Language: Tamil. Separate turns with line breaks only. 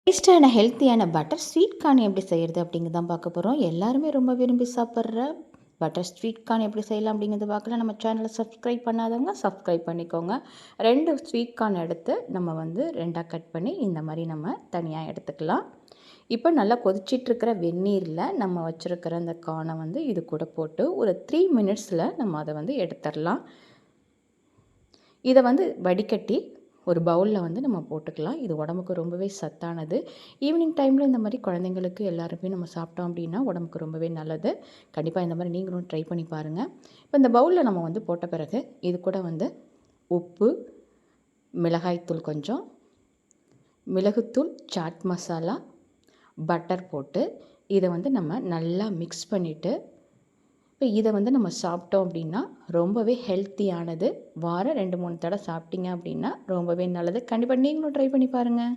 டேஸ்டான ஹெல்த்தியான பட்டர் ஸ்வீட் கார்ன் எப்படி செய்கிறது அப்படிங்கிறது தான் பார்க்க போகிறோம். எல்லாருமே ரொம்ப விரும்பி சாப்பிட்ற பட்டர் ஸ்வீட் கார்ன் எப்படி செய்யலாம் அப்படிங்கிறத பார்க்கலாம். நம்ம சேனலை சப்ஸ்கிரைப் பண்ணாதவங்க சப்ஸ்கிரைப் பண்ணிக்கோங்க. 2 ஸ்வீட் கார்ன் எடுத்து நம்ம வந்து 2ஆக கட் பண்ணி இந்த மாதிரி நம்ம தனியாக எடுத்துக்கலாம். இப்போ நல்லா கொதிச்சிட்ருக்கிற வெந்நீரில் நம்ம வச்சுருக்கிற அந்த கார்னை வந்து இது கூட போட்டு ஒரு 3 மினிட்ஸில் நம்ம அதை வந்து எடுத்துடலாம். இதை வந்து வடிகட்டி ஒரு பவுலில் வந்து நம்ம போட்டுக்கலாம். இது உடம்புக்கு ரொம்பவே சத்தானது. ஈவினிங் டைமில் இந்த மாதிரி குழந்தைங்களுக்கு எல்லாருமே நம்ம சாப்பிட்டோம் அப்படின்னா உடம்புக்கு ரொம்பவே நல்லது. கண்டிப்பாக இந்த மாதிரி நீங்களும் ட்ரை பண்ணி பாருங்கள். இப்போ இந்த பவுலில் நம்ம வந்து போட்ட பிறகு இது கூட வந்து உப்பு, மிளகாய்த்தூள் கொஞ்சம், மிளகுத்தூள், சாட் மசாலா, பட்டர் போட்டு இதை வந்து நம்ம நல்லா மிக்ஸ் பண்ணிவிட்டு இப்போ இதை வந்து நம்ம சாப்பிட்டோம் அப்படின்னா ரொம்பவே ஹெல்த்தியானது. வாரம் 2-3 தடவை சாப்பிட்டீங்க அப்படின்னா ரொம்பவே நல்லது. கண்டிப்பாக நீங்களும் ட்ரை பண்ணி பாருங்கள்.